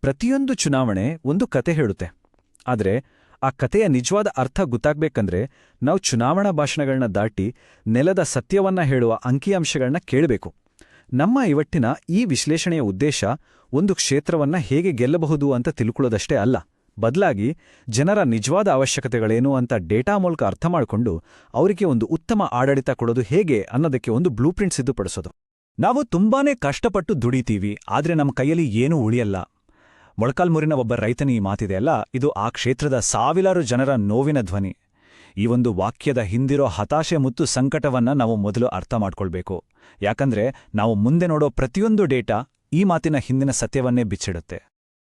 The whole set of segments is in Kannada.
ಪ್ರತಿಯೊಂದು ಚುನಾವಣೆ ಒಂದು ಕತೆ ಹೇಳುತ್ತೆ. ಆದರೆ ಆ ಕತೆಯ ನಿಜವಾದ ಅರ್ಥ ಗೊತ್ತಾಗ್ಬೇಕಂದ್ರೆ ನಾವು ಚುನಾವಣಾ ಭಾಷಣಗಳನ್ನ ದಾಟಿ ನೆಲದ ಸತ್ಯವನ್ನ ಹೇಳುವ ಅಂಕಿಅಂಶಗಳನ್ನ ಕೇಳಬೇಕು. ನಮ್ಮ ಇವತ್ತಿನ ಈ ವಿಶ್ಲೇಷಣೆಯ ಉದ್ದೇಶ ಒಂದು ಕ್ಷೇತ್ರವನ್ನ ಹೇಗೆ ಗೆಲ್ಲಬಹುದು ಅಂತ ತಿಳ್ಕೊಳ್ಳೋದಷ್ಟೇ ಅಲ್ಲ, ಬದಲಾಗಿ ಜನರ ನಿಜವಾದ ಅವಶ್ಯಕತೆಗಳೇನು ಅಂತ ಡೇಟಾ ಮೂಲಕ ಅರ್ಥ ಮಾಡಿಕೊಂಡು ಅವರಿಗೆ ಒಂದು ಉತ್ತಮ ಆಡಳಿತ ಕೊಡೋದು ಹೇಗೆ ಅನ್ನೋದಕ್ಕೆ ಒಂದು ಬ್ಲೂಪ್ರಿಂಟ್ ಸಿದ್ಧಪಡಿಸೋದು. ನಾವು ತುಂಬಾನೇ ಕಷ್ಟಪಟ್ಟು ದುಡಿತೀವಿ, ಆದ್ರೆ ನಮ್ಮ ಕೈಯಲ್ಲಿ ಏನೂ ಉಳಿಯಲ್ಲ. ಮೊಳಕಾಲ್ಮೂರಿನ ಒಬ್ಬ ರೈತನ ಈ ಮಾತಿದೆಯಲ್ಲ, ಇದು ಆ ಕ್ಷೇತ್ರದ ಸಾವಿರಾರು ಜನರ ನೋವಿನ ಧ್ವನಿ. ಈ ಒಂದು ವಾಕ್ಯದ ಹಿಂದಿರೋ ಹತಾಶೆ ಮತ್ತು ಸಂಕಟವನ್ನ ನಾವು ಮೊದಲು ಅರ್ಥ ಮಾಡ್ಕೊಳ್ಬೇಕು. ಯಾಕಂದ್ರೆ ನಾವು ಮುಂದೆ ನೋಡೋ ಪ್ರತಿಯೊಂದು ಡೇಟಾ ಈ ಮಾತಿನ ಹಿಂದಿನ ಸತ್ಯವನ್ನೇ ಬಿಚ್ಚಿಡುತ್ತೆ.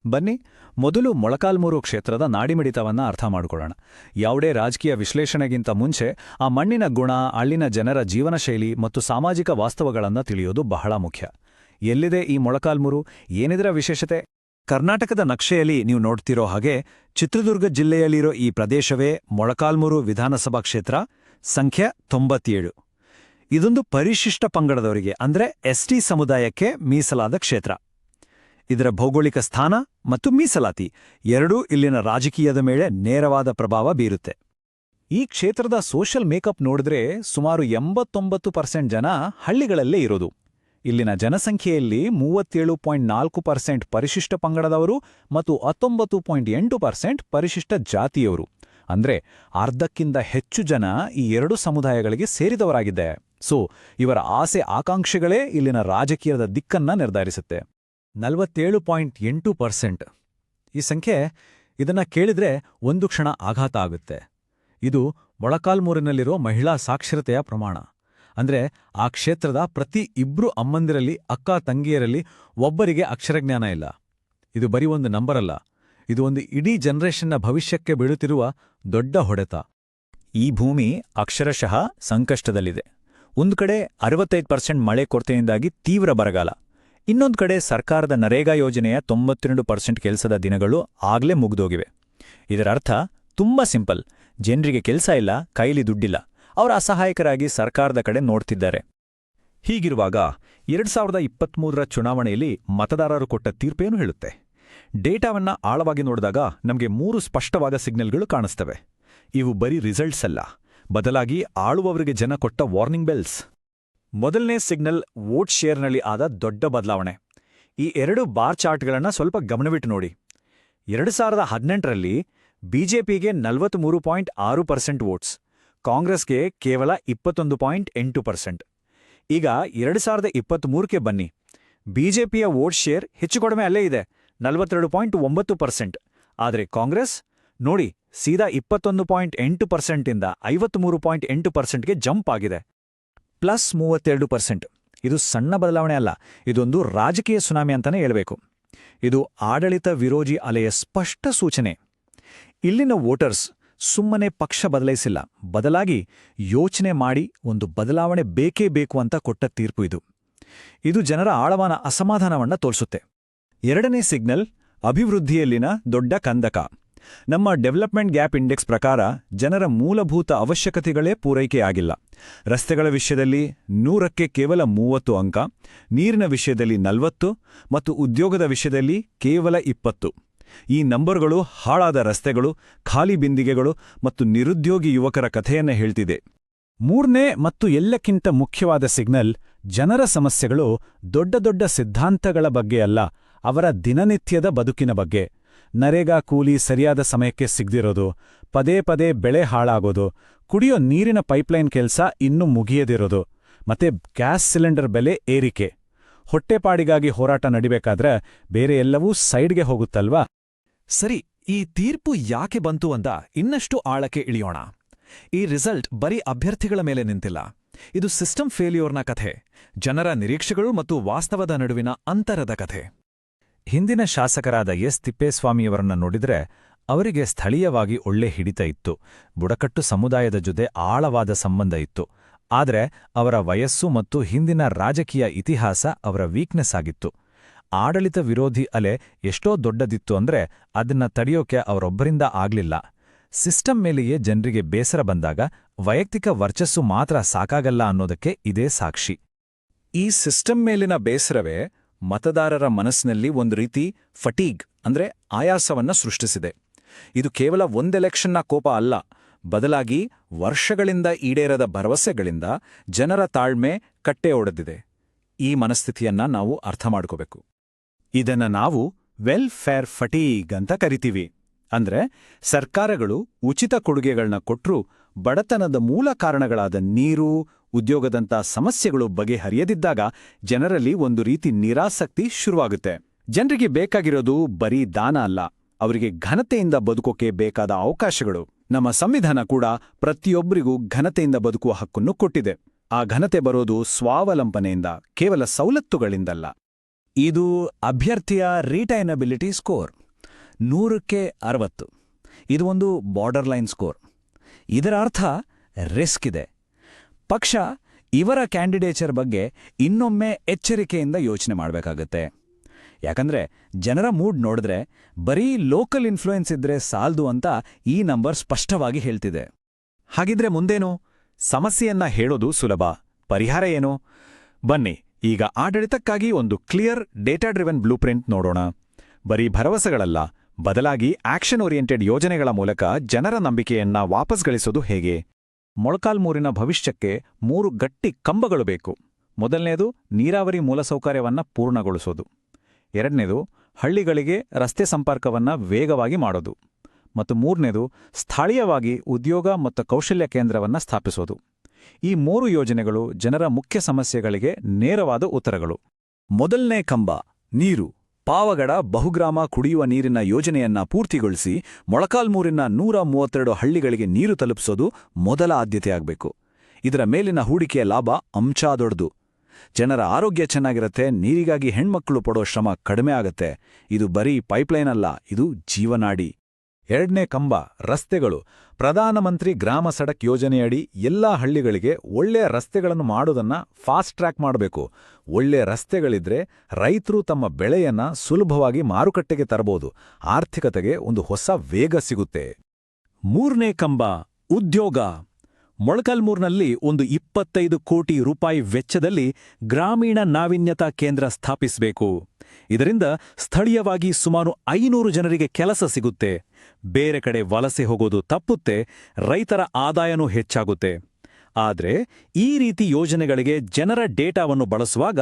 ಬನ್ನಿ, ಮೊದಲು ಮೊಳಕಾಲ್ಮೂರು ಕ್ಷೇತ್ರದ ನಾಡಿಮಿಡಿತವನ್ನ ಅರ್ಥ ಮಾಡಿಕೊಳ್ಳೋಣ. ಯಾವುದೇ ರಾಜಕೀಯ ವಿಶ್ಲೇಷಣೆಗಿಂತ ಮುಂಚೆ ಆ ಮಣ್ಣಿನ ಗುಣ, ಅಲ್ಲಿನ ಜನರ ಜೀವನ ಶೈಲಿ ಮತ್ತು ಸಾಮಾಜಿಕ ವಾಸ್ತವಗಳನ್ನು ತಿಳಿಯೋದು ಬಹಳ ಮುಖ್ಯ. ಎಲ್ಲಿದೆ ಈ ಮೊಳಕಾಲ್ಮೂರು, ಏನಿದರ ವಿಶೇಷತೆ? ಕರ್ನಾಟಕದ ನಕ್ಷೆಯಲ್ಲಿ ನೀವು ನೋಡ್ತಿರೋ ಹಾಗೆ ಚಿತ್ರದುರ್ಗ ಜಿಲ್ಲೆಯಲ್ಲಿರೋ ಈ ಪ್ರದೇಶವೇ ಮೊಳಕಾಲ್ಮೂರು ವಿಧಾನಸಭಾ ಕ್ಷೇತ್ರ, ಸಂಖ್ಯೆ 97. ಇದೊಂದು ಪರಿಶಿಷ್ಟ ಪಂಗಡದವರಿಗೆ ಅಂದ್ರೆ ಎಸ್ಟಿ ಸಮುದಾಯಕ್ಕೆ ಮೀಸಲಾದ ಕ್ಷೇತ್ರ. ಇದರ ಭೌಗೋಳಿಕ ಸ್ಥಾನ ಮತ್ತು ಮೀಸಲಾತಿ ಎರಡೂ ಇಲ್ಲಿನ ರಾಜಕೀಯದ ಮೇಲೆ ನೇರವಾದ ಪ್ರಭಾವ ಬೀರುತ್ತೆ. ಈ ಕ್ಷೇತ್ರದ ಸೋಷಿಯಲ್ ಮೇಕಪ್ ನೋಡಿದ್ರೆ ಸುಮಾರು 89% ಜನ ಹಳ್ಳಿಗಳಲ್ಲೇ ಇರೋದು. ಇಲ್ಲಿನ ಜನಸಂಖ್ಯೆಯಲ್ಲಿ 37.4% ಪರಿಶಿಷ್ಟ ಪಂಗಡದವರು ಮತ್ತು 19.8% ಪರಿಶಿಷ್ಟ ಜಾತಿಯವರು. ಅಂದ್ರೆ ಅರ್ಧಕ್ಕಿಂತ ಹೆಚ್ಚು ಜನ ಈ ಎರಡು ಸಮುದಾಯಗಳಿಗೆ ಸೇರಿದವರಾಗಿದ್ದಾರೆ. ಸೊ ಇವರ ಆಸೆ ಆಕಾಂಕ್ಷೆಗಳೇ ಇಲ್ಲಿನ ರಾಜಕೀಯದ ದಿಕ್ಕನ್ನ ನಿರ್ಧರಿಸುತ್ತೆ. 47.8%. ಈ ಸಂಖ್ಯೆ, ಇದನ್ನ ಕೇಳಿದ್ರೆ ಒಂದು ಕ್ಷಣ ಆಘಾತ ಆಗುತ್ತೆ. ಇದು ಮೊಳಕಾಲ್ಮೂರಿನಲ್ಲಿರೋ ಮಹಿಳಾ ಸಾಕ್ಷರತೆಯ ಪ್ರಮಾಣ. ಅಂದ್ರೆ ಆ ಕ್ಷೇತ್ರದ ಪ್ರತಿ 2 ಅಮ್ಮಂದಿರಲ್ಲಿ, ಅಕ್ಕ ತಂಗಿಯರಲ್ಲಿ ಒಬ್ಬರಿಗೆ ಅಕ್ಷರಜ್ಞಾನ ಇಲ್ಲ. ಇದು ಬರೀ ಒಂದು ನಂಬರ್ ಅಲ್ಲ, ಇದು ಒಂದು ಇಡೀ ಜನರೇಷನ್ನ ಭವಿಷ್ಯಕ್ಕೆ ಬೀಳುತ್ತಿರುವ ದೊಡ್ಡ ಹೊಡೆತ. ಈ ಭೂಮಿ ಅಕ್ಷರಶಃ ಸಂಕಷ್ಟದಲ್ಲಿದೆ. ಒಂದು ಕಡೆ 65% ಮಳೆ ಕೊರತೆಯಿಂದಾಗಿ ತೀವ್ರ ಬರಗಾಲ, ಇನ್ನೊಂದು ಕಡೆ ಸರ್ಕಾರದ ನರೇಗಾ ಯೋಜನೆಯ 92% ಕೆಲಸದ ದಿನಗಳು ಆಗ್ಲೇ ಮುಗಿದೋಗಿವೆ. ಇದರರ್ಥ ತುಂಬಾ ಸಿಂಪಲ್: ಜನರಿಗೆ ಕೆಲಸ ಇಲ್ಲ, ಕೈಲಿ ದುಡ್ಡಿಲ್ಲ, ಅವರು ಅಸಹಾಯಕರಾಗಿ ಸರ್ಕಾರದ ಕಡೆ ನೋಡ್ತಿದ್ದಾರೆ. ಹೀಗಿರುವಾಗ 2023ರ ಚುನಾವಣೆಯಲ್ಲಿ ಮತದಾರರು ಕೊಟ್ಟ ತೀರ್ಪೇನು ಹೇಳುತ್ತೆ? ಡೇಟಾವನ್ನ ಆಳವಾಗಿ ನೋಡಿದಾಗ ನಮಗೆ 3 ಸ್ಪಷ್ಟವಾದ ಸಿಗ್ನಲ್ಗಳು ಕಾಣಿಸ್ತವೆ. ಇವು ಬರೀ ರಿಸಲ್ಟ್ಸ್ ಅಲ್ಲ, ಬದಲಾಗಿ ಆಳುವವರಿಗೆ ಜನ ಕೊಟ್ಟ ವಾರ್ನಿಂಗ್ ಬೆಲ್ಸ್. ಮೊದಲನೇ ಸಿಗ್ನಲ್ ವೋಟ್ ಶೇರ್ನಲ್ಲಿ ಆದ ದೊಡ್ಡ ಬದಲಾವಣೆ. ಈ 2 ಬಾರ್ ಚಾರ್ಟ್ಗಳನ್ನು ಸ್ವಲ್ಪ ಗಮನವಿಟ್ಟು ನೋಡಿ. 2018ರಲ್ಲಿ ಬಿಜೆಪಿಗೆ 43.6% ವೋಟ್ಸ್, ಕಾಂಗ್ರೆಸ್ಗೆ ಕೇವಲ 21.8%. ಈಗ 2023ಕ್ಕೆ ಬನ್ನಿ. ಬಿಜೆಪಿಯ ವೋಟ್ ಶೇರ್ ಹೆಚ್ಚು ಕಡಿಮೆ ಅಲ್ಲೇ ಇದೆ, 42.9%. ಆದರೆ ಕಾಂಗ್ರೆಸ್ ನೋಡಿ, ಸೀದಾ 21.8%ಇಂದ 53.8%ಗೆ ಜಂಪ್ ಆಗಿದೆ, ಪ್ಲಸ್ 32%. ಇದು ಸಣ್ಣ ಬದಲಾವಣೆ ಅಲ್ಲ, ಇದೊಂದು ರಾಜಕೀಯ ಸುನಾಮಿ ಅಂತಾನೆ ಹೇಳಬೇಕು. ಇದು ಆಡಳಿತ ವಿರೋಧಿ ಅಲೆಯ ಸ್ಪಷ್ಟ ಸೂಚನೆ. ಇಲ್ಲಿನ ವೋಟರ್ಸ್ ಸುಮ್ಮನೆ ಪಕ್ಷ ಬದಲಾಯಿಸಿಲ್ಲ, ಬದಲಾಗಿ ಯೋಚನೆ ಮಾಡಿ ಒಂದು ಬದಲಾವಣೆ ಬೇಕೇ ಬೇಕು ಅಂತ ಕೊಟ್ಟ ತೀರ್ಪು ಇದು. ಇದು ಜನರ ಆಳವಾದ ಅಸಮಾಧಾನವನ್ನ ತೋರಿಸುತ್ತೆ. ಎರಡನೇ ಸಿಗ್ನಲ್ ಅಭಿವೃದ್ಧಿಯಲ್ಲಿನ ದೊಡ್ಡ ಕಂದಕ. ನಮ್ಮ ಡೆವಲಪ್ಮೆಂಟ್ ಗ್ಯಾಪ್ ಇಂಡೆಕ್ಸ್ ಪ್ರಕಾರ ಜನರ ಮೂಲಭೂತ ಅವಶ್ಯಕತೆಗಳೇ ಪೂರೈಕೆಯಾಗಿಲ್ಲ. ರಸ್ತೆಗಳ ವಿಷಯದಲ್ಲಿ 100ಕ್ಕೆ ಕೇವಲ 30 ಅಂಕ, ನೀರಿನ ವಿಷಯದಲ್ಲಿ 40 ಮತ್ತು ಉದ್ಯೋಗದ ವಿಷಯದಲ್ಲಿ ಕೇವಲ 20. ಈ ನಂಬರ್ಗಳು ಹಾಳಾದ ರಸ್ತೆಗಳು, ಖಾಲಿ ಬಿಂದಿಗೆಗಳು ಮತ್ತು ನಿರುದ್ಯೋಗಿ ಯುವಕರ ಕಥೆಯನ್ನ ಹೇಳ್ತಿದೆ. ಮೂರನೇ ಮತ್ತು ಎಲ್ಲಕ್ಕಿಂತ ಮುಖ್ಯವಾದ ಸಿಗ್ನಲ್ ಜನರ ಸಮಸ್ಯೆಗಳು ದೊಡ್ಡ ದೊಡ್ಡ ಸಿದ್ಧಾಂತಗಳ ಬಗ್ಗೆ ಅಲ್ಲ, ಅವರ ದಿನನಿತ್ಯದ ಬದುಕಿನ ಬಗ್ಗೆ. ನರೇಗಾ ಕೂಲಿ ಸರಿಯಾದ ಸಮಯಕ್ಕೆ ಸಿಗದಿರೋದು, ಪದೇ ಪದೇ ಬೆಳೆ ಹಾಳಾಗೋದು, ಕುಡಿಯೋ ನೀರಿನ ಪೈಪ್ಲೈನ್ ಕೆಲಸ ಇನ್ನೂ ಮುಗಿಯದಿರೋದು, ಮತ್ತೆ ಗ್ಯಾಸ್ ಸಿಲಿಂಡರ್ ಬೆಲೆ ಏರಿಕೆ. ಹೊಟ್ಟೆಪಾಡಿಗಾಗಿ ಹೋರಾಟ ನಡಿಬೇಕಾದ್ರೆ ಬೇರೆ ಎಲ್ಲವೂ ಸೈಡ್ಗೆ ಹೋಗುತ್ತಲ್ವಾ? ಸರಿ, ಈ ತೀರ್ಪು ಯಾಕೆ ಬಂತು ಅಂತ ಇನ್ನಷ್ಟು ಆಳಕ್ಕೆ ಇಳಿಯೋಣ. ಈ ರಿಸಲ್ಟ್ ಬರೀ ಅಭ್ಯರ್ಥಿಗಳ ಮೇಲೆ ನಿಂತಿಲ್ಲ, ಇದು ಸಿಸ್ಟಮ್ ಫೇಲ್ಯೂರ್ನ ಕಥೆ, ಜನರ ನಿರೀಕ್ಷೆಗಳು ಮತ್ತು ವಾಸ್ತವದ ನಡುವಿನ ಅಂತರದ ಕಥೆ. ಹಿಂದಿನ ಶಾಸಕರಾದ ಎಸ್ ತಿಪ್ಪೇಸ್ವಾಮಿಯವರನ್ನ ನೋಡಿದ್ರೆ ಅವರಿಗೆ ಸ್ಥಳೀಯವಾಗಿ ಒಳ್ಳೆ ಹಿಡಿತ ಇತ್ತು, ಬುಡಕಟ್ಟು ಸಮುದಾಯದ ಜೊತೆ ಆಳವಾದ ಸಂಬಂಧ ಇತ್ತು. ಆದರೆ ಅವರ ವಯಸ್ಸು ಮತ್ತು ಹಿಂದಿನ ರಾಜಕೀಯ ಇತಿಹಾಸ ಅವರ ವೀಕ್ನೆಸ್ ಆಗಿತ್ತು. ಆಡಳಿತ ವಿರೋಧಿ ಅಲೆ ಎಷ್ಟೋ ದೊಡ್ಡದಿತ್ತು ಅಂದ್ರೆ ಅದನ್ನ ತಡೆಯೋಕೆ ಅವರೊಬ್ಬರಿಂದ ಆಗ್ಲಿಲ್ಲ. ಸಿಸ್ಟಮ್ ಮೇಲೆಯೇ ಜನರಿಗೆ ಬೇಸರ ಬಂದಾಗ ವೈಯಕ್ತಿಕ ವರ್ಚಸ್ಸು ಮಾತ್ರ ಸಾಕಾಗಲ್ಲ ಅನ್ನೋದಕ್ಕೆ ಇದೇ ಸಾಕ್ಷಿ. ಈ ಸಿಸ್ಟಮ್ ಮೇಲಿನ ಬೇಸರವೇ ಮತದಾರರ ಮನಸ್ಸಿನಲ್ಲಿ ಒಂದು ರೀತಿ ಫಟೀಗ್ ಅಂದ್ರೆ ಆಯಾಸವನ್ನ ಸೃಷ್ಟಿಸಿದೆ. ಇದು ಕೇವಲ ಒಂದೆಲೆಕ್ಷನ್ನ ಕೋಪ ಅಲ್ಲ, ಬದಲಾಗಿ ವರ್ಷಗಳಿಂದ ಈಡೇರದ ಭರವಸೆಗಳಿಂದ ಜನರ ತಾಳ್ಮೆ ಕಟ್ಟೆ ಒಡೆದಿದೆ. ಈ ಮನಸ್ಥಿತಿಯನ್ನ ನಾವು ಅರ್ಥ ಮಾಡ್ಕೋಬೇಕು. ಇದನ್ನ ನಾವು ವೆಲ್ಫೇರ್ ಫಟೀಗ್ ಅಂತ ಕರಿತೀವಿ. ಅಂದ್ರೆ ಸರ್ಕಾರಗಳು ಉಚಿತ ಕೊಡುಗೆಗಳನ್ನ ಕೊಟ್ರೂ ಬಡತನದ ಮೂಲ ಕಾರಣಗಳಾದ ನೀರು, ಉದ್ಯೋಗದಂಥ ಸಮಸ್ಯೆಗಳು ಬಗೆಹರಿಯದಿದ್ದಾಗ ಜನರಲ್ಲಿ ಒಂದು ರೀತಿ ನಿರಾಸಕ್ತಿ ಶುರುವಾಗುತ್ತೆ. ಜನರಿಗೆ ಬೇಕಾಗಿರೋದು ಬರೀ ದಾನ ಅಲ್ಲ, ಅವರಿಗೆ ಘನತೆಯಿಂದ ಬದುಕೋಕೆ ಬೇಕಾದ ಅವಕಾಶಗಳು. ನಮ್ಮ ಸಂವಿಧಾನ ಕೂಡ ಪ್ರತಿಯೊಬ್ಬರಿಗೂ ಘನತೆಯಿಂದ ಬದುಕುವ ಹಕ್ಕನ್ನು ಕೊಟ್ಟಿದೆ. ಆ ಘನತೆ ಬರೋದು ಸ್ವಾವಲಂಬನೆಯಿಂದ, ಕೇವಲ ಸವಲತ್ತುಗಳಿಂದಲ್ಲ. ಇದು ಅಭ್ಯರ್ಥಿಯ ರಿಟೈನಬಿಲಿಟಿ ಸ್ಕೋರ್ 100ಕ್ಕೆ 60. ಇದು ಒಂದು ಬಾರ್ಡರ್ ಲೈನ್ ಸ್ಕೋರ್. ಇದರ ಅರ್ಥ ರಿಸ್ಕ್ ಇದೆ. ಪಕ್ಷ ಇವರ ಕ್ಯಾಂಡಿಡೇಚರ್ ಬಗ್ಗೆ ಇನ್ನೊಮ್ಮೆ ಎಚ್ಚರಿಕೆಯಿಂದ ಯೋಚನೆ ಮಾಡಬೇಕಾಗತ್ತೆ. ಯಾಕಂದ್ರೆ ಜನರ ಮೂಡ್ ನೋಡಿದ್ರೆ ಬರೀ ಲೋಕಲ್ ಇನ್ಫ್ಲೂಯೆನ್ಸ್ ಇದ್ರೆ ಸಾಲ್ದು ಅಂತ ಈ ನಂಬರ್ ಸ್ಪಷ್ಟವಾಗಿ ಹೇಳ್ತಿದೆ. ಹಾಗಿದ್ರೆ ಮುಂದೇನು? ಸಮಸ್ಯೆಯನ್ನ ಹೇಳೋದು ಸುಲಭ, ಪರಿಹಾರ ಏನು? ಬನ್ನಿ ಈಗ ಆಡಳಿತಕ್ಕಾಗಿ ಒಂದು ಕ್ಲಿಯರ್ ಡೇಟಾ ಡ್ರಿವನ್ ಬ್ಲೂಪ್ರಿಂಟ್ ನೋಡೋಣ. ಬರೀ ಭರವಸೆಗಳಲ್ಲ, ಬದಲಾಗಿ ಆಕ್ಷನ್ ಓರಿಯೆಂಟೆಡ್ ಯೋಜನೆಗಳ ಮೂಲಕ ಜನರ ನಂಬಿಕೆಯನ್ನ ವಾಪಸ್ ಗಳಿಸೋದು ಹೇಗೆ? ಮೊಳಕಾಲ್ಮೂರಿನ ಭವಿಷ್ಯಕ್ಕೆ 3 ಗಟ್ಟಿ ಕಂಬಗಳು ಬೇಕು. ಮೊದಲನೇದು ನೀರಾವರಿ ಮೂಲಸೌಕರ್ಯವನ್ನ ಪೂರ್ಣಗೊಳಿಸೋದು. ಎರಡನೇದು ಹಳ್ಳಿಗಳಿಗೆ ರಸ್ತೆ ಸಂಪರ್ಕವನ್ನ ವೇಗವಾಗಿ ಮಾಡೋದು. ಮತ್ತು ಮೂರನೇದು ಸ್ಥಳೀಯವಾಗಿ ಉದ್ಯೋಗ ಮತ್ತು ಕೌಶಲ್ಯ ಕೇಂದ್ರವನ್ನ ಸ್ಥಾಪಿಸೋದು. ಈ 3 ಯೋಜನೆಗಳು ಜನರ ಮುಖ್ಯ ಸಮಸ್ಯೆಗಳಿಗೆ ನೇರವಾದ ಉತ್ತರಗಳು. ಮೊದಲನೇ ಕಂಬ ನೀರು. ಪಾವಗಡ ಬಹುಗ್ರಾಮ ಕುಡಿಯುವ ನೀರಿನ ಯೋಜನೆಯನ್ನ ಪೂರ್ತಿಗೊಳಿಸಿ ಮೊಳಕಾಲ್ಮೂರಿನ 132 ಹಳ್ಳಿಗಳಿಗೆ ನೀರು ತಲುಪಿಸೋದು ಮೊದಲ ಆದ್ಯತೆಯಾಗಬೇಕು. ಇದರ ಮೇಲಿನ ಹೂಡಿಕೆಯ ಲಾಭ ಅಂಶ ದೊಡ್ಡದು. ಜನರ ಆರೋಗ್ಯ ಚೆನ್ನಾಗಿರುತ್ತೆ, ನೀರಿಗಾಗಿ ಹೆಣ್ಮಕ್ಳು ಪಡೋ ಶ್ರಮ ಕಡಿಮೆ ಆಗತ್ತೆ. ಇದು ಬರೀ ಪೈಪ್ಲೈನ್ ಅಲ್ಲ, ಇದು ಜೀವನಾಡಿ. ಎರಡನೇ ಕಂಬ ರಸ್ತೆಗಳು. ಪ್ರಧಾನಮಂತ್ರಿ ಗ್ರಾಮ ಸಡಕ್ ಯೋಜನೆಯಡಿ ಎಲ್ಲಾ ಹಳ್ಳಿಗಳಿಗೆ ಒಳ್ಳೆಯ ರಸ್ತೆಗಳನ್ನು ಮಾಡೋದನ್ನ ಫಾಸ್ಟ್ ಟ್ರ್ಯಾಕ್ ಮಾಡಬೇಕು. ಒಳ್ಳೆ ರಸ್ತೆಗಳಿದ್ರೆ ರೈತರು ತಮ್ಮ ಬೆಳೆಯನ್ನ ಸುಲಭವಾಗಿ ಮಾರುಕಟ್ಟೆಗೆ ತರಬಹುದು. ಆರ್ಥಿಕತೆಗೆ ಒಂದು ಹೊಸ ವೇಗ ಸಿಗುತ್ತೆ. ಮೂರನೇ ಕಂಬ ಉದ್ಯೋಗ. ಮೊಳಕಾಲ್ಮೂರ್ನಲ್ಲಿ ಒಂದು 25 ಕೋಟಿ ರೂಪಾಯಿ ವೆಚ್ಚದಲ್ಲಿ ಗ್ರಾಮೀಣ ನಾವೀನ್ಯತಾ ಕೇಂದ್ರ ಸ್ಥಾಪಿಸಬೇಕು. ಇದರಿಂದ ಸ್ಥಳೀಯವಾಗಿ ಸುಮಾರು 500 ಜನರಿಗೆ ಕೆಲಸ ಸಿಗುತ್ತೆ. ಬೇರೆ ಕಡೆ ವಲಸೆ ಹೋಗೋದು ತಪ್ಪುತ್ತೆ, ರೈತರ ಆದಾಯನೂ ಹೆಚ್ಚಾಗುತ್ತೆ. ಆದರೆ ಈ ರೀತಿ ಯೋಜನೆಗಳಿಗೆ ಜನರ ಡೇಟಾವನ್ನು ಬಳಸುವಾಗ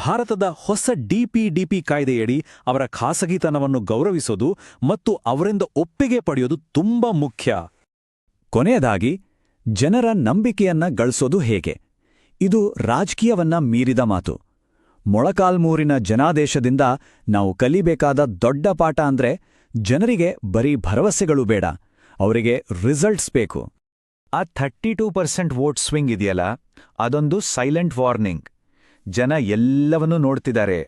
ಭಾರತದ ಹೊಸ ಡಿಪಿಡಿಪಿ ಕಾಯ್ದೆಯಡಿ ಅವರ ಖಾಸಗಿತನವನ್ನು ಗೌರವಿಸೋದು ಮತ್ತು ಅವರಿಂದ ಒಪ್ಪಿಗೆ ಪಡೆಯೋದು ತುಂಬಾ ಮುಖ್ಯ. ಕೊನೆಯದಾಗಿ ಜನರ ನಂಬಿಕೆಯನ್ನ ಗಳಿಸೋದು ಹೇಗೆ? ಇದು ರಾಜಕೀಯವನ್ನ ಮೀರಿದ ಮಾತು. ಮೊಳಕಾಲ್ಮೂರಿನ ಜನಾದೇಶದಿಂದ ನಾವು ಕಲಿಬೇಕಾದ ದೊಡ್ಡ ಪಾಠ ಅಂದ್ರೆ ಜನರಿಗೆ ಬರೀ ಭರವಸೆಗಳು ಬೇಡ, ಅವರಿಗೆ ರಿಸಲ್ಟ್ಸ್ ಬೇಕು. ಆ 32% ವೋಟ್ ಸ್ವಿಂಗ್ ಇದೆಯಲ್ಲ, ಅದೊಂದು ಸೈಲೆಂಟ್ ವಾರ್ನಿಂಗ್. ಜನ ಎಲ್ಲವನ್ನೂ ನೋಡ್ತಿದ್ದಾರೆ,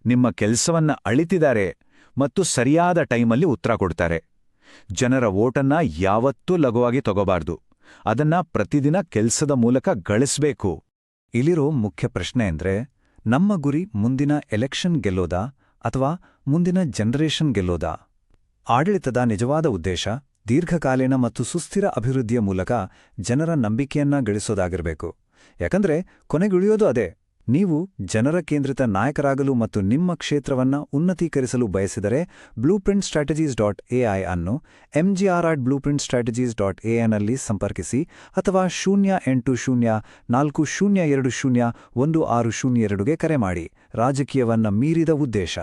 ನಿಮ್ಮ ಕೆಲಸವನ್ನ ಅಳಿತಿದ್ದಾರೆ ಮತ್ತು ಸರಿಯಾದ ಟೈಮಲ್ಲಿ ಉತ್ತರ ಕೊಡ್ತಾರೆ. ಜನರ ವೋಟನ್ನ ಯಾವತ್ತೂ ಲಘುವಾಗಿ ತಗೋಬಾರ್ದು. ಅದನ್ನ ಪ್ರತಿದಿನ ಕೆಲ್ಸದ ಮೂಲಕ ಗಳಿಸ್ಬೇಕು. ಇಲ್ಲಿರೋ ಮುಖ್ಯ ಪ್ರಶ್ನೆ ಅಂದ್ರೆ, ನಮ್ಮ ಗುರಿ ಮುಂದಿನ ಎಲೆಕ್ಷನ್ ಗೆಲ್ಲೋದಾ ಅಥವಾ ಮುಂದಿನ ಜನರೇಷನ್ ಗೆಲ್ಲೋದಾ? ಆಡಳಿತದ ನಿಜವಾದ ಉದ್ದೇಶ ದೀರ್ಘಕಾಲೀನ ಮತ್ತು ಸುಸ್ಥಿರ ಅಭಿವೃದ್ಧಿಯ ಮೂಲಕ ಜನರ ನಂಬಿಕೆಯನ್ನ ಗಳಿಸೋದಾಗಿರಬೇಕು. ಯಾಕಂದ್ರೆ ಕೊನೆಗುಳಿಯೋದು ಅದೇ. ನೀವು ಜನರ ಕೇಂದ್ರಿತ ನಾಯಕರಾಗಲು ಮತ್ತು ನಿಮ್ಮ ಕ್ಷೇತ್ರವನ್ನ ಉನ್ನತೀಕರಿಸಲು ಬಯಸಿದರೆ blueprintstrategies.ai ಅನ್ನು mgr@blueprintstrategies.ai ನಲ್ಲಿ ಸಂಪರ್ಕಿಸಿ ಅಥವಾ 080402011602ಗೆ ಕರೆ ಮಾಡಿ. ರಾಜಕೀಯವನ್ನ ಮೀರಿದ ಉದ್ದೇಶ.